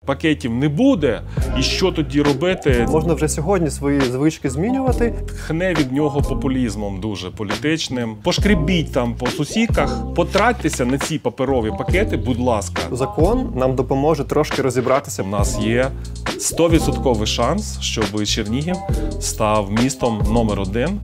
пакетів не буде, і що тоді робити? Можна вже сьогодні свої звички змінювати. Тхне від нього популізмом дуже політичним. Пошкребіть там по сусіках, потратьтеся на ці паперові пакети, будь ласка. Закон нам допоможе трошки розібратися. У нас є 100% шанс, щоб Чернігів став містом номер 1.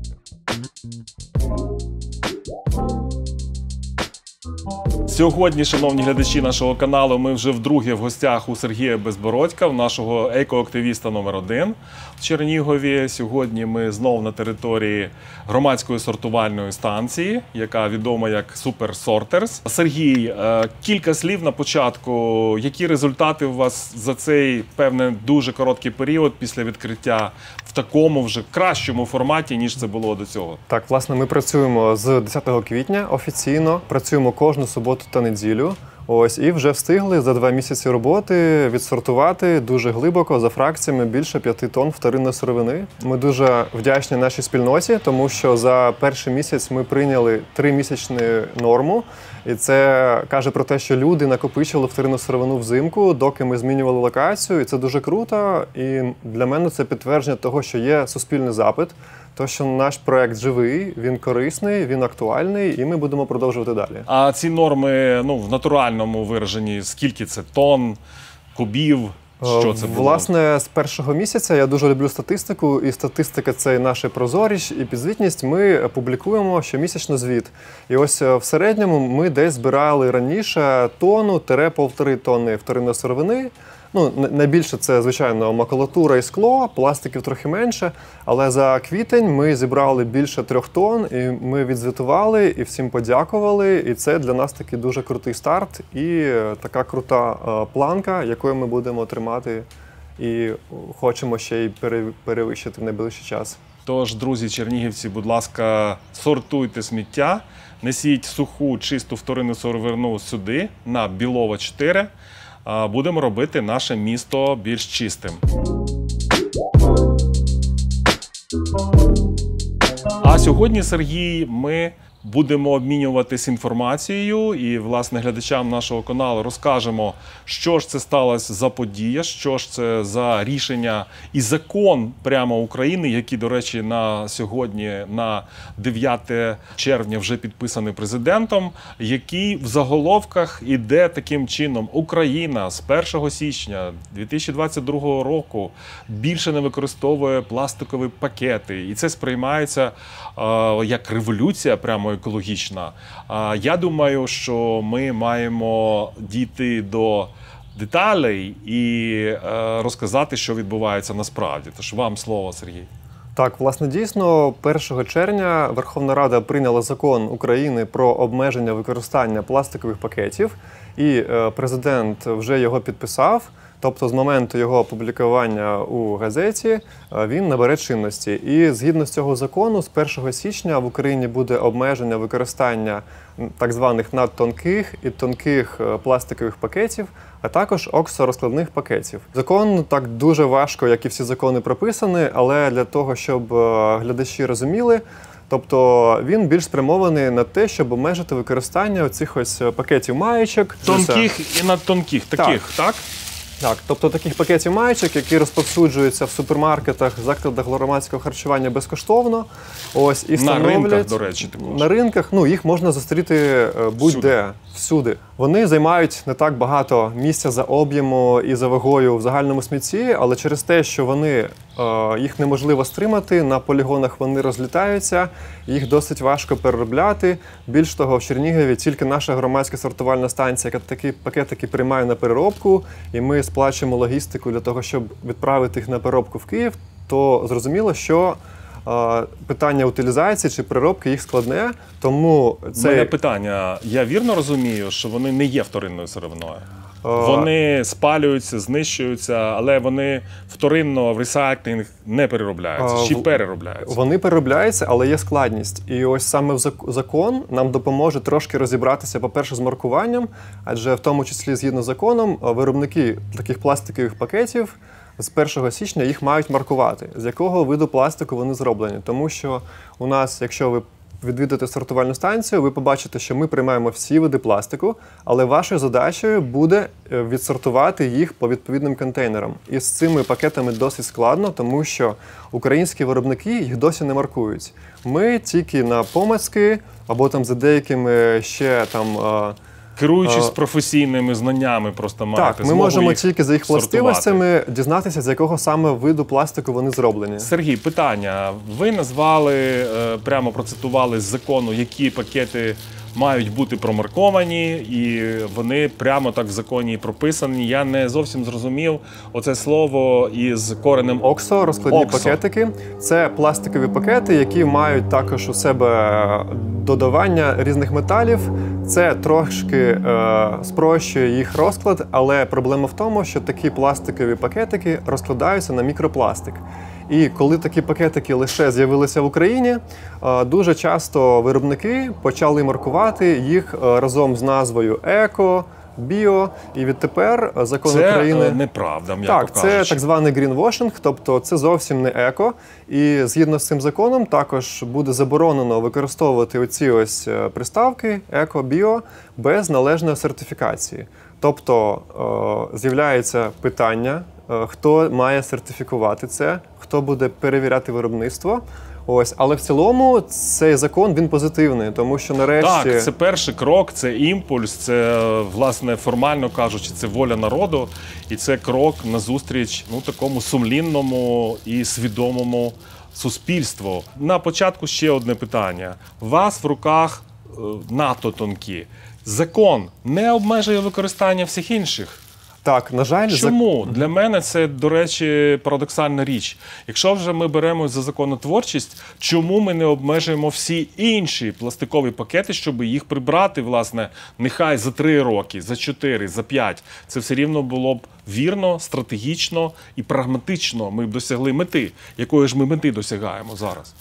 Сьогодні, шановні глядачі нашого каналу, ми вже вдруге в гостях у Сергія Безбородька, в нашого екоактивіста номер 1 в Чернігові. Сьогодні ми знову на території громадської сортувальної станції, яка відома як Super Sorters. Сергій, кілька слів на початку. Які результати у вас за цей, певне, дуже короткий період після відкриття в такому вже кращому форматі, ніж це було до цього? Так, власне, ми працюємо з 10 квітня офіційно, працюємо кожну суботу та неділю. Ось, і вже встигли за 2 місяці роботи відсортувати дуже глибоко за фракціями більше 5 тонн вторинної сировини. Ми дуже вдячні нашій спільноті, тому що за перший місяць ми прийняли 3-місячну норму. І це каже про те, що люди накопичили вторинну сировину взимку, доки ми змінювали локацію. І це дуже круто. І для мене це підтвердження того, що є суспільний запит. То, що наш проект живий, він корисний, він актуальний, і ми будемо продовжувати далі. А ці норми, в натуральному вираженні, скільки це тонн, кубів, що це було? Власне, з першого місяця я дуже люблю статистику, і статистика – це наша прозорість і підзвітність. Ми публікуємо щомісячно звіт. І ось в середньому ми десь збирали раніше тонну-1,5 тонни вторинної сировини. Найбільше це, звичайно, макулатура і скло, пластиків трохи менше, але за квітень ми зібрали більше 3 тонн, і ми відзвітували, і всім подякували, і це для нас такий дуже крутий старт і така крута планка, якою ми будемо тримати і хочемо ще й перевищити в найближчий час. Тож, друзі чернігівці, будь ласка, сортуйте сміття, несіть суху, чисту вторинну сировину сюди, на Білова 4. Будемо робити наше місто більш чистим. А сьогодні, Сергій, ми будемо обмінюватись інформацією і, власне, глядачам нашого каналу розкажемо, що ж це сталося за подія, що ж це за рішення і закон прямо України, який, до речі, на сьогодні, на 9 червня, вже підписаний президентом, який в заголовках іде таким чином: Україна з 1 січня 2022 року більше не використовує пластикові пакети. І це сприймається як революція прямо екологічна. Я думаю, що ми маємо дійти до деталей і розказати, що відбувається насправді. Тож вам слово, Сергій. Так, власне, дійсно, 1 червня Верховна Рада прийняла закон України про обмеження використання пластикових пакетів, і президент вже його підписав. Тобто з моменту його опублікування у газеті він набере чинності. І згідно з цього закону, з 1 січня в Україні буде обмеження використання так званих надтонких і тонких пластикових пакетів, а також оксорозкладних пакетів. Закон так дуже важко, як і всі закони, прописаний, але для того, щоб глядачі розуміли, тобто він більш спрямований на те, щоб обмежити використання оцих ось пакетів маєчок. Тонких і надтонких, таких, так? Так, тобто таких пакетів маєчок, які розповсюджуються в супермаркетах, закладах громадського харчування безкоштовно. Ось, і встановлять... На ринках, до речі, також. На ринках, їх можна зустріти будь-де, всюди. Вони займають не так багато місця за об'єму і за вагою в загальному смітті, але через те, що їх неможливо стримати, на полігонах вони розлітаються, їх досить важко переробляти. Більш того, в Чернігові тільки наша громадська сортувальна станція, яка такі пакетики приймає на переробку, і ми сплачуємо логістику для того, щоб відправити їх на переробку в Київ, то зрозуміло, що питання утилізації чи переробки їх складне, тому це... У мене питання. Я вірно розумію, що вони не є вторинною сировиною? Вони спалюються, знищуються, але вони вторинно в ресайклінг не переробляються, чи переробляються? Вони переробляються, але є складність. І ось саме закон нам допоможе трошки розібратися, по-перше, з маркуванням, адже в тому числі, згідно з законом, виробники таких пластикових пакетів з 1 січня їх мають маркувати, з якого виду пластику вони зроблені. Тому що у нас, якщо ви відвідати сортувальну станцію, ви побачите, що ми приймаємо всі види пластику, але вашою задачею буде відсортувати їх по відповідним контейнерам. І з цими пакетами досить складно, тому що українські виробники їх досі не маркують. Ми тільки на помацки, або там за деякими ще там... Керуючись професійними знаннями, просто маєте Так, ми можемо тільки за їх сортувати. властивостями дізнатися, з якого саме виду пластику вони зроблені. Сергій, питання. Ви назвали, прямо процитували з закону, які пакети мають бути промарковані, і вони прямо так в законі прописані. Я не зовсім зрозумів оце слово із коренем ОКСО, розкладні ОКСО. пакетики. Це пластикові пакети, які мають також у себе додавання різних металів. Це трошки спрощує їх розклад, але проблема в тому, що такі пластикові пакетики розкладаються на мікропластик. І коли такі пакетики лише з'явилися в Україні, дуже часто виробники почали маркувати їх разом з назвою еко, біо, і відтепер закон України... Це неправда, м'яко Так, кажучи. це так званий грінвошинг, тобто це зовсім не еко. І згідно з цим законом також буде заборонено використовувати оці ось приставки еко, біо без належної сертифікації. Тобто з'являється питання, хто має сертифікувати це, хто буде перевіряти виробництво. Ось, але в цілому цей закон, він позитивний, тому що нарешті... Так, це перший крок, це імпульс, це, власне, формально кажучи, це воля народу, і це крок назустріч такому сумлінному і свідомому суспільству. На початку ще одне питання. У вас в руках надто тонкі. Закон не обмежує використання всіх інших. Так, на жаль... Чому? Для мене це, до речі, парадоксальна річ. Якщо вже ми беремо за законотворчість, чому ми не обмежуємо всі інші пластикові пакети, щоб їх прибрати, власне, нехай за 3 роки, за 4, за 5. Це все рівно було б вірно, стратегічно і прагматично. Ми б досягли мети. Якої ж ми мети досягаємо зараз?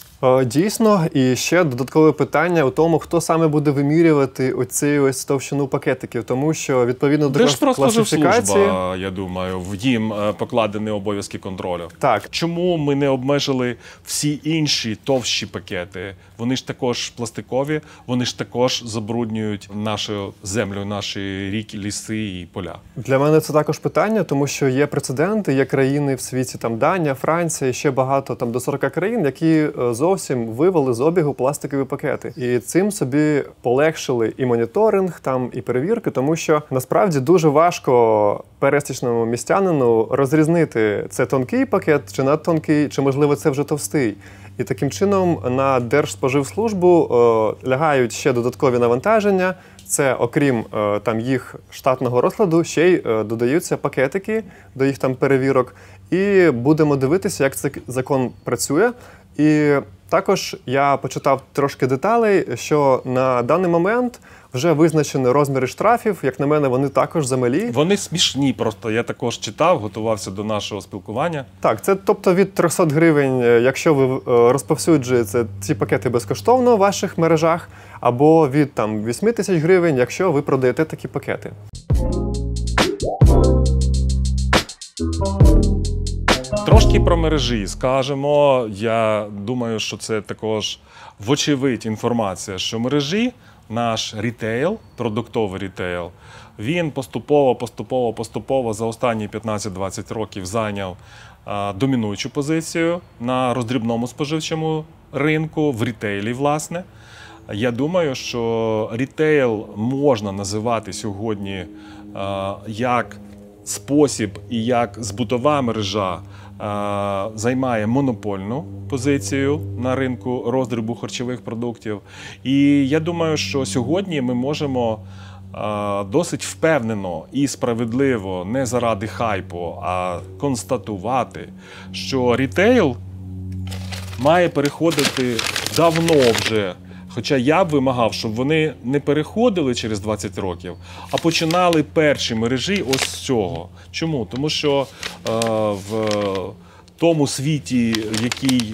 Дійсно, і ще додаткове питання у тому, хто саме буде вимірювати оцю ось товщину пакетиків, тому що відповідно до класифікації... Держпродспоживслужба, я думаю, в їм покладені обов'язки контролю. Так. Чому ми не обмежили всі інші товщі пакети? Вони ж також пластикові, вони ж також забруднюють нашу землю, наші ріки, ліси і поля. Для мене це також питання, тому що є прецеденти, є країни в світі, там Данія, Франція, і ще багато, там до 40 країн, які зовсім вивели з обігу пластикові пакети. І цим собі полегшили і моніторинг, там, і перевірки, тому що насправді дуже важко пересічному містянину розрізнити, це тонкий пакет, чи надтонкий, чи, можливо, це вже товстий. І таким чином на Держспоживслужбу лягають ще додаткові навантаження. Це, окрім там їх штатного розкладу, ще й додаються пакетики до їх там перевірок. І будемо дивитися, як цей закон працює. І також я почитав трошки деталей, що на даний момент вже визначені розміри штрафів. Як на мене, вони також замалі. Вони смішні просто. Я також читав, готувався до нашого спілкування. Так, це тобто від 300 гривень, якщо ви розповсюджуєте ці пакети безкоштовно в ваших мережах, або від там 8 тисяч гривень, якщо ви продаєте такі пакети. Трошки про мережі скажемо. Я думаю, що це також вочевидь інформація, що мережі, наш рітейл, продуктовий рітейл, він поступово за останні 15-20 років зайняв домінуючу позицію на роздрібному споживчому ринку, в рітейлі, власне. Я думаю, що рітейл можна називати сьогодні як спосіб і як збутова мережа займає монопольну позицію на ринку роздрібу харчових продуктів. І я думаю, що сьогодні ми можемо досить впевнено і справедливо, не заради хайпу, а констатувати, що рітейл має переходити давно вже. Хоча я б вимагав, щоб вони не переходили через 20 років, а починали перші мережі ось з цього. Чому? Тому що в тому світі, який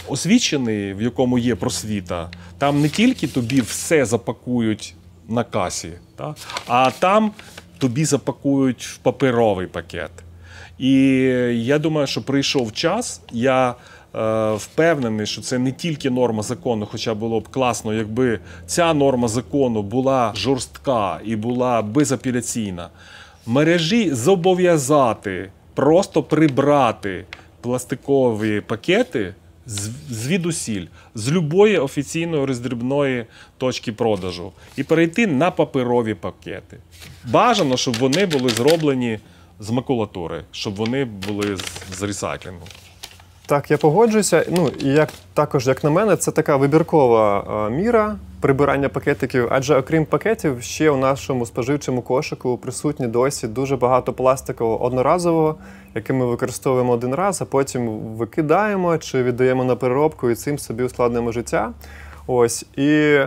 освічений, в якому є просвіта, там не тільки тобі все запакують на касі, а там тобі запакують в паперовий пакет. І я думаю, що прийшов час, я впевнений, що це не тільки норма закону, хоча було б класно, якби ця норма закону була жорстка і була безапеляційна. Мережі зобов'язати просто прибрати пластикові пакети звідусіль, з любої офіційної роздрібної точки продажу і перейти на паперові пакети. Бажано, щоб вони були зроблені з макулатури, щоб вони були з ресайклінгу. Так, я погоджуюся. Ну, і також, як на мене, це така вибіркова міра прибирання пакетиків, адже окрім пакетів, ще у нашому споживчому кошику присутні досі дуже багато пластикового одноразового, який ми використовуємо один раз, а потім викидаємо чи віддаємо на переробку і цим собі ускладнюємо життя. Ось. І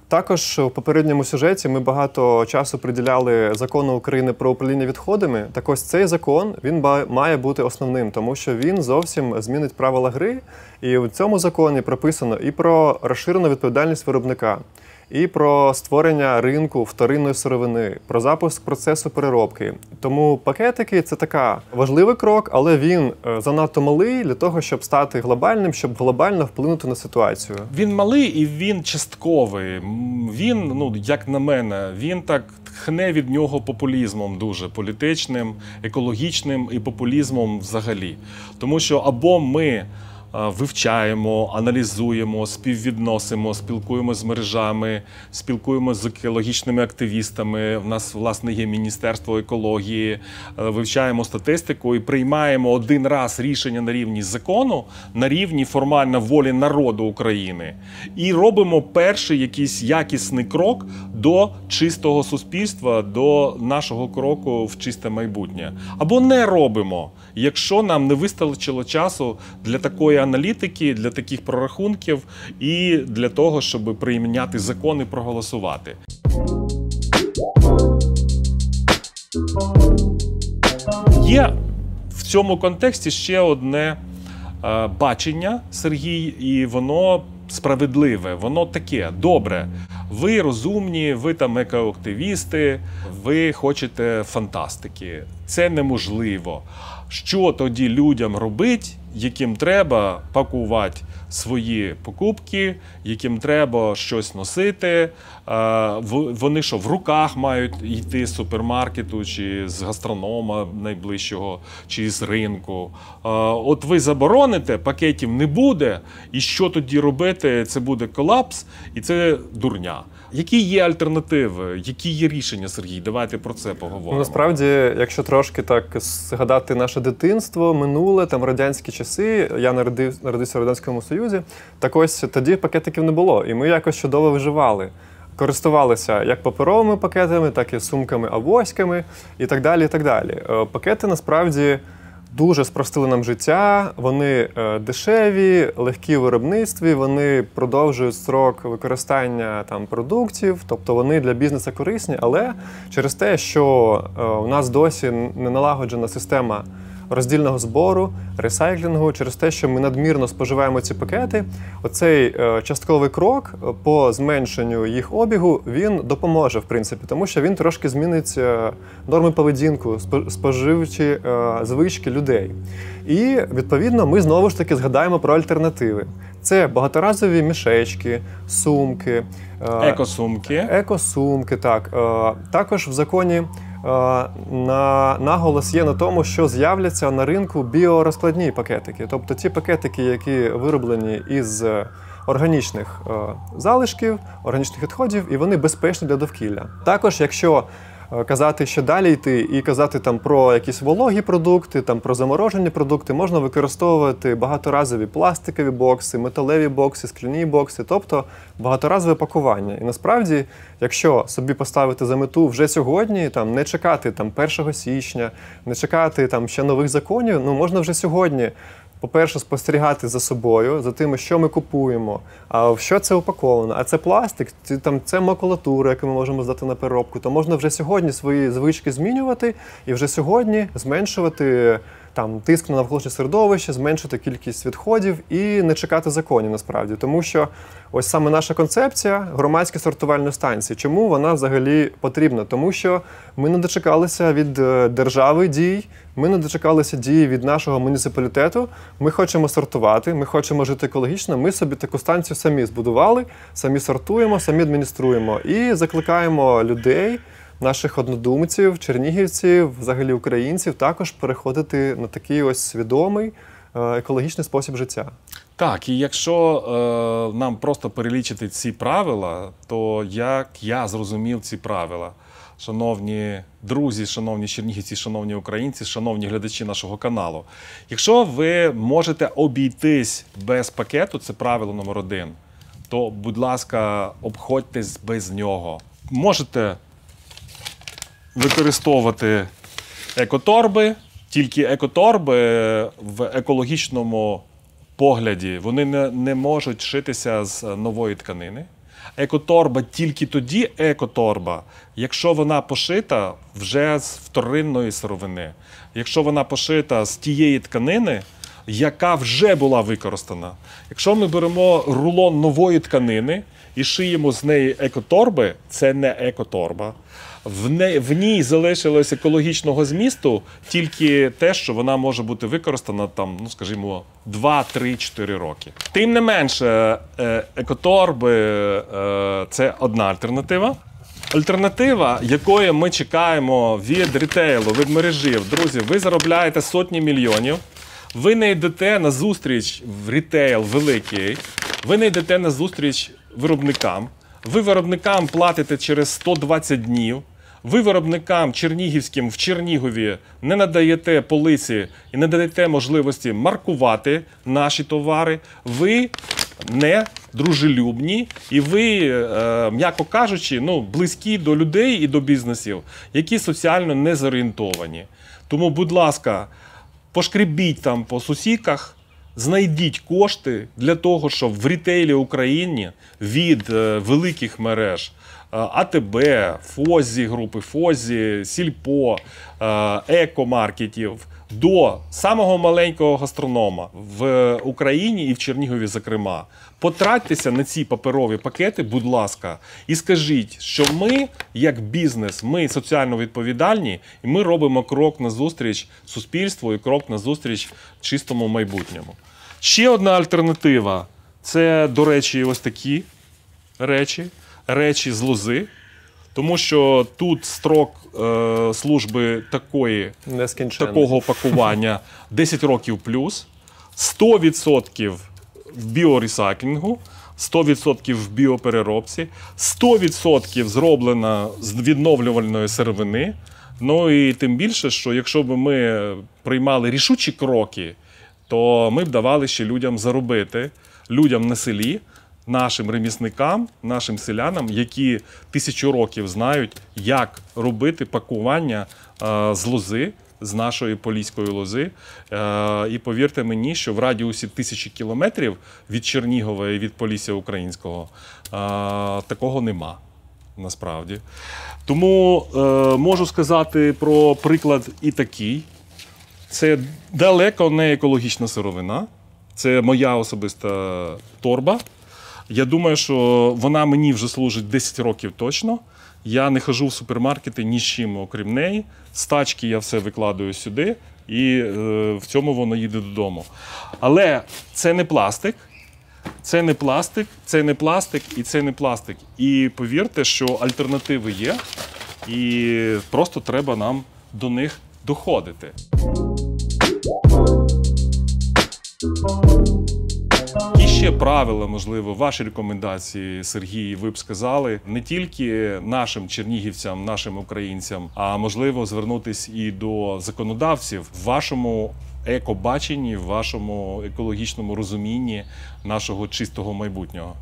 також у попередньому сюжеті ми багато часу приділяли Закону України про управління відходами. Так ось цей закон, він має бути основним, тому що він зовсім змінить правила гри. І в цьому законі прописано і про розширену відповідальність виробника, і про створення ринку вторинної сировини, про запуск процесу переробки. Тому пакетики – це така важливий крок, але він занадто малий для того, щоб стати глобальним, щоб глобально вплинути на ситуацію. Він малий і він частковий. Він, ну, як на мене, він так тхне від нього популізмом дуже політичним, екологічним і популізмом взагалі. Тому що або ми вивчаємо, аналізуємо, співвідносимо, спілкуємося з мережами, спілкуємося з екологічними активістами. У нас, власне, є Міністерство екології, вивчаємо статистику і приймаємо один раз рішення на рівні закону, на рівні формально волі народу України. І робимо перший якийсь якісний крок до чистого суспільства, до нашого кроку в чисте майбутнє. Або не робимо, якщо нам не вистачило часу для такої аналітики, для таких прорахунків і для того, щоб прийняти закон і проголосувати. Є в цьому контексті ще одне бачення, Сергій, і воно справедливе, воно таке, добре. Ви розумні, ви там екоактивісти, ви хочете фантастики. Це неможливо. Що тоді людям робить, яким треба пакувати свої покупки, яким треба щось носити? Вони що, в руках мають йти з супермаркету, чи з гастронома найближчого, чи з ринку? От ви забороните, пакетів не буде, і що тоді робити? Це буде колапс, і це дурня. Які є альтернативи? Які є рішення, Сергій? Давайте про це поговоримо. Насправді, якщо трошки так згадати наше дитинство, минуле, там радянські часи, я народився в Радянському Союзі, так ось тоді пакетиків не було, і ми якось чудово виживали. Користувалися як паперовими пакетами, так і сумками, авоськами і так далі, і так далі. Пакети, насправді, дуже спростили нам життя, вони дешеві, легкі в виробництві, вони продовжують строк використання там продуктів, тобто вони для бізнесу корисні, але через те, що у нас досі не налагоджена система роздільного збору, ресайклінгу, через те, що ми надмірно споживаємо ці пакети, оцей частковий крок по зменшенню їх обігу, він допоможе, в принципі, тому що він трошки змінить норми поведінку, споживчі звички людей. І, відповідно, ми знову ж таки згадаємо про альтернативи. Це багаторазові мішечки, сумки. Екосумки, так. Також в законі наголос є на тому, що з'являться на ринку біорозкладні пакетики. Тобто ті пакетики, які вироблені із органічних залишків, органічних відходів, і вони безпечні для довкілля. Також, якщо казати ще далі йти і казати там про якісь вологі продукти, там про заморожені продукти, можна використовувати багаторазові пластикові бокси, металеві бокси, скляні бокси, тобто багаторазове пакування. І насправді, якщо собі поставити за мету вже сьогодні, там не чекати там 1 січня, не чекати там ще нових законів, ну можна вже сьогодні, по-перше, спостерігати за собою, за тим, що ми купуємо, а в що це упаковано. А це пластик, це макулатура, яку ми можемо здати на переробку. То можна вже сьогодні свої звички змінювати і вже сьогодні зменшувати там тиск на навколишнє середовище, зменшити кількість відходів і не чекати законів насправді. Тому що ось саме наша концепція громадські сортувальні станції. Чому вона взагалі потрібна? Тому що ми не дочекалися від держави дій, ми не дочекалися дій від нашого муніципалітету. Ми хочемо сортувати, ми хочемо жити екологічно. Ми собі таку станцію самі збудували, самі сортуємо, самі адмініструємо і закликаємо людей, наших однодумців, чернігівців, взагалі українців, також переходити на такий ось свідомий екологічний спосіб життя. Так, і якщо нам просто перелічити ці правила, то як я зрозумів ці правила? Шановні друзі, шановні чернігівці, шановні українці, шановні глядачі нашого каналу. Якщо ви можете обійтись без пакету, це правило номер 1, то, будь ласка, обходьтесь без нього. Можете використовувати екоторби, тільки екоторби в екологічному погляді, вони не можуть шитися з нової тканини. Екоторба тільки тоді екоторба, якщо вона пошита вже з вторинної сировини. Якщо вона пошита з тієї тканини, яка вже була використана. Якщо ми беремо рулон нової тканини і шиємо з неї екоторби, це не екоторба. В ній залишилось екологічного змісту тільки те, що вона може бути використана там, ну, скажімо, 2, 3, 4 роки. Тим не менше, екоторби – це одна альтернатива. Альтернатива, якої ми чекаємо від рітейлу, від мережів. Друзі, ви заробляєте сотні мільйонів, ви не йдете на зустріч в рітейл великий, ви не йдете на зустріч виробникам, ви виробникам платите через 120 днів, ви виробникам чернігівським в Чернігові не надаєте полиці і не даєте можливості маркувати наші товари, ви не дружелюбні і ви, м'яко кажучи, близькі до людей і до бізнесів, які соціально не зорієнтовані. Тому, будь ласка, пошкребіть там по сусіках, знайдіть кошти для того, щоб в рітейлі України від великих мереж АТБ, ФОЗі групи, ФОЗі, Сільпо, екомаркетів до самого маленького гастронома в Україні і в Чернігові, зокрема. Потратьтеся на ці паперові пакети, будь ласка, і скажіть, що ми, як бізнес, ми соціально відповідальні, і ми робимо крок назустріч суспільству і крок назустріч чистому майбутньому. Ще одна альтернатива – це, до речі, ось такі речі з лози, тому що тут строк служби такого пакування 10 років плюс, 100% в біоресайклінгу, 100% в біопереробці, 100% зроблено з відновлювальної сировини. Ну і тим більше, що якщо б ми приймали рішучі кроки, то ми б давали ще людям заробити, людям на селі, нашим ремісникам, нашим селянам, які 1000 років знають, як робити пакування з лози, з нашої поліської лози. І повірте мені, що в радіусі 1000 кілометрів від Чернігова і від Полісся українського такого нема, насправді. Тому можу сказати про приклад і такий. Це далеко не екологічна сировина, це моя особиста торба. Я думаю, що вона мені вже служить 10 років точно. Я не хожу в супермаркети ні з чим, окрім неї. З тачки я все викладаю сюди і в цьому воно їде додому. Але це не пластик, це не пластик, це не пластик і це не пластик. І повірте, що альтернативи є, і просто треба нам до них доходити. І ще правила, можливо, ваші рекомендації, Сергій, ви б сказали, не тільки нашим чернігівцям, нашим українцям, а можливо звернутися і до законодавців в вашому екобаченні, в вашому екологічному розумінні нашого чистого майбутнього.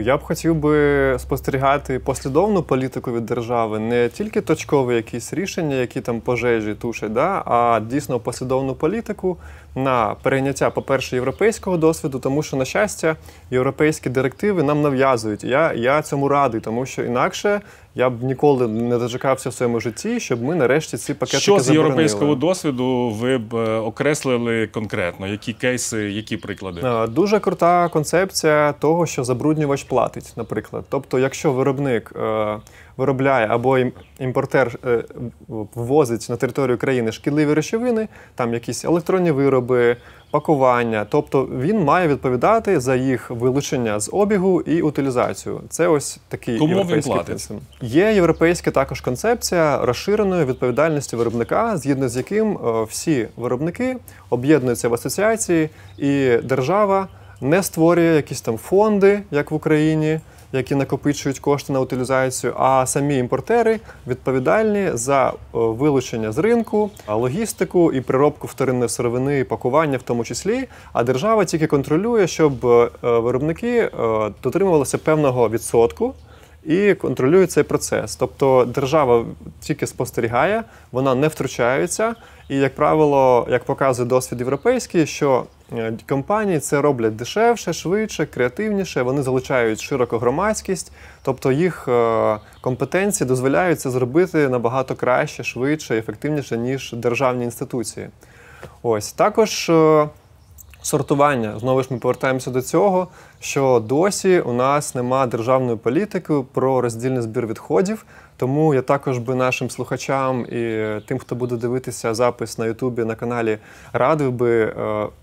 Я б хотів би спостерігати послідовну політику від держави, не тільки точкові якісь рішення, які там пожежі тушать, а дійсно послідовну політику на перейняття, по-перше, європейського досвіду, тому що, на щастя, європейські директиви нам нав'язують. Я цьому радий, тому що інакше Я б ніколи не дочекався в своєму житті, щоб ми нарешті ці пакетики Що з заборонили. європейського досвіду ви б окреслили конкретно? Які кейси, які приклади? Дуже крута концепція того, що забруднювач платить, наприклад. Тобто, якщо виробник виробляє або імпортер ввозить на територію країни шкідливі речовини, там якісь електронні вироби, пакування, тобто він має відповідати за їх вилучення з обігу і утилізацію. Це ось такий Кому він європейський платить? принцип. Є європейська також концепція розширеної відповідальності виробника, згідно з яким всі виробники об'єднуються в асоціації, і держава не створює якісь там фонди, як в Україні, які накопичують кошти на утилізацію, а самі імпортери відповідальні за вилучення з ринку, логістику і переробку вторинної сировини, і пакування в тому числі, а держава тільки контролює, щоб виробники дотримувалися певного відсотку і контролює цей процес. Тобто держава тільки спостерігає, вона не втручається, і, як правило, як показує досвід європейський, що компанії це роблять дешевше, швидше, креативніше, вони залучають широку громадськість, тобто їх компетенції дозволяють це зробити набагато краще, швидше, ефективніше, ніж державні інституції. Ось. Також сортування. Знову ж ми повертаємося до цього, що досі у нас нема державної політики про роздільний збір відходів, тому я також би нашим слухачам і тим, хто буде дивитися запис на Ютубі, на каналі, радив би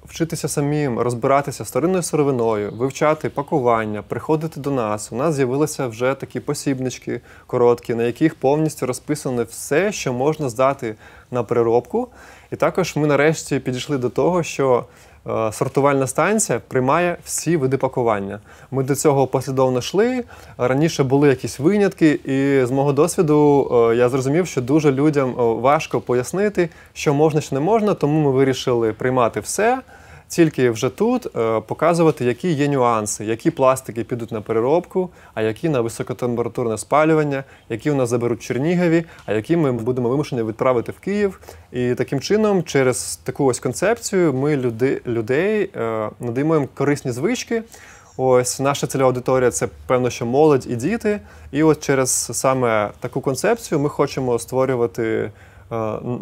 вчитися самим, розбиратися з вторинною сировиною, вивчати пакування, приходити до нас. У нас з'явилися вже такі посібнички короткі, на яких повністю розписано все, що можна здати на переробку. І також ми нарешті підійшли до того, що сортувальна станція приймає всі види пакування. Ми до цього послідовно йшли, раніше були якісь винятки, і з мого досвіду я зрозумів, що дуже людям важко пояснити, що можна, що не можна, тому ми вирішили приймати все, тільки вже тут показувати, які є нюанси, які пластики підуть на переробку, а які на високотемпературне спалювання, які у нас заберуть в Чернігові, а які ми будемо вимушені відправити в Київ. І таким чином, через таку ось концепцію, ми людей надаємо їм корисні звички. Ось наша цільова аудиторія – це, певно, що молодь і діти. І от через саме таку концепцію ми хочемо створювати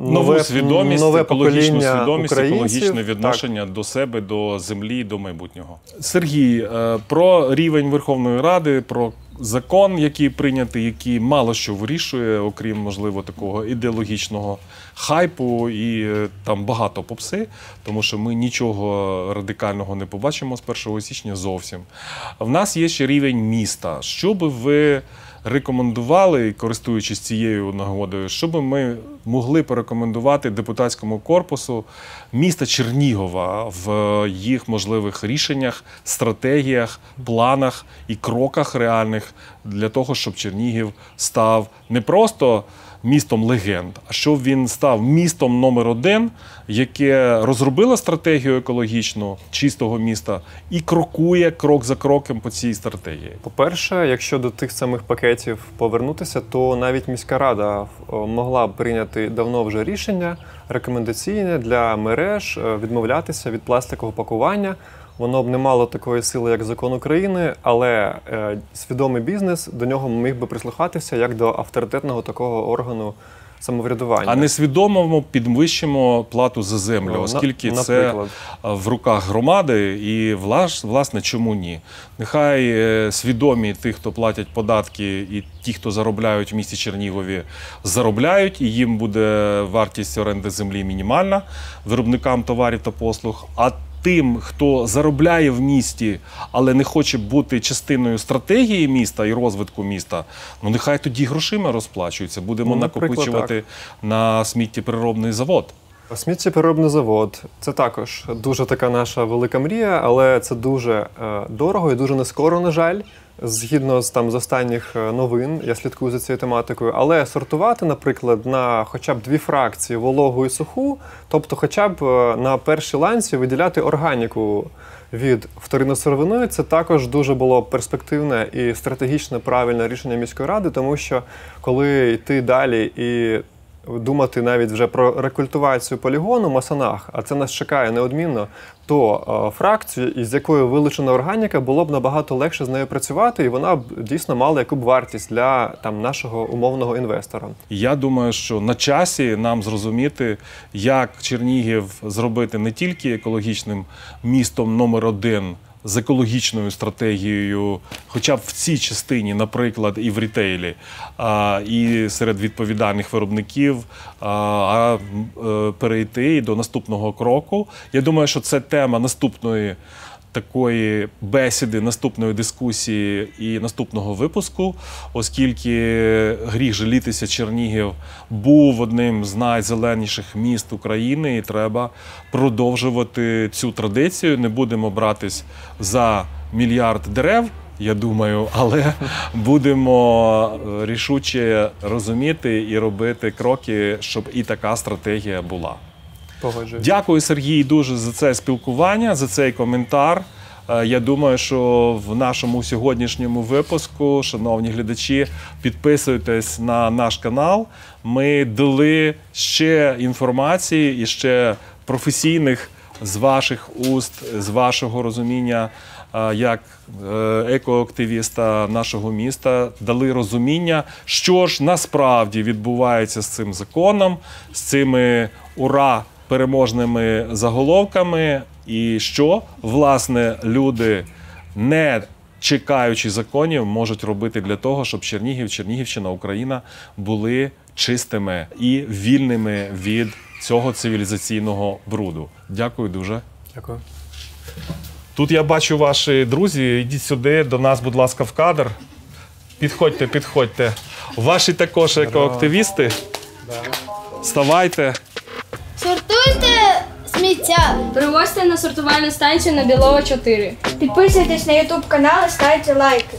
нову свідомість, екологічну свідомість, українців. екологічне відношення до себе, до землі, до майбутнього. Сергій, про рівень Верховної Ради, про закон, який прийнятий, який мало що вирішує, окрім, можливо, такого ідеологічного хайпу, і там багато попси, тому що ми нічого радикального не побачимо з 1 січня зовсім. В нас є ще рівень міста. Що би ви рекомендували, користуючись цією нагодою, що би ми могли порекомендувати депутатському корпусу міста Чернігова в їх можливих рішеннях, стратегіях, планах і кроках реальних для того, щоб Чернігів став не просто містом легенд, а щоб він став містом номер 1, яке розробило стратегію екологічну чистого міста і крокує крок за кроком по цій стратегії. По-перше, якщо до тих самих пакетів повернутися, то навіть міська рада могла б прийняти давно вже рішення рекомендаційне для мереж відмовлятися від пластикового пакування. Воно б не мало такої сили, як закон України, але свідомий бізнес до нього міг би прислухатися як до авторитетного такого органу самоврядування. А несвідомо підвищимо плату за землю, оскільки це в руках громади і, власне, чому ні? Нехай свідомі ті, хто платять податки, і ті, хто заробляють в місті Чернігові, заробляють, і їм буде вартість оренди землі мінімальна виробникам товарів та послуг, а тим, хто заробляє в місті, але не хоче бути частиною стратегії міста і розвитку міста, ну нехай тоді грошима розплачуються. Будемо накопичувати на сміттєпереробний завод. Сміттєпереробний завод – це також дуже така наша велика мрія, але це дуже дорого і дуже нескоро, на жаль. Згідно з останніх новин, я слідкую за цією тематикою, але сортувати, наприклад, на хоча б 2 фракції – вологу і суху, тобто хоча б на першій ланці виділяти органіку від вторинної сировини, це також дуже було перспективне і стратегічно правильне рішення міської ради, тому що коли йти далі і думати навіть вже про рекультивацію полігону Масанах, а це нас чекає неодмінно, то фракцію, із якою вилучена органіка, було б набагато легше з нею працювати, і вона б дійсно мала яку б вартість для нашого умовного інвестора. Я думаю, що на часі нам зрозуміти, як Чернігів зробити не тільки екологічним містом номер 1 з екологічною стратегією, хоча б в цій частині, наприклад, і в рітейлі, і серед відповідальних виробників, перейти і до наступного кроку. Я думаю, що це тема наступної такої бесіди, наступної дискусії і наступного випуску, оскільки гріх жалітися, Чернігів був одним з найзеленіших міст України, і треба продовжувати цю традицію. Не будемо братись за мільярд дерев, я думаю, але будемо рішуче розуміти і робити кроки, щоб і така стратегія була. Погоджуюсь. Дякую, Сергій, дуже за це спілкування, за цей коментар. Я думаю, що в нашому сьогоднішньому випуску, шановні глядачі, підписуйтесь на наш канал. Ми дали ще інформації і ще професійних з ваших уст, з вашого розуміння, як екоактивіста нашого міста, дали розуміння, що ж насправді відбувається з цим законом, з цими ура! Переможними заголовками, і що, власне, люди, не чекаючи законів, можуть робити для того, щоб Чернігів, Чернігівщина, Україна були чистими і вільними від цього цивілізаційного бруду. Дякую дуже. Дякую. Тут я бачу ваші друзі. Йдіть сюди, до нас, будь ласка, в кадр. Підходьте, підходьте. Ваші також екоактивісти. Вставайте. Сортуйте сміття. Привозьте на сортувальну станцію на Білова 4. Підписуйтесь на YouTube канал і ставте лайки.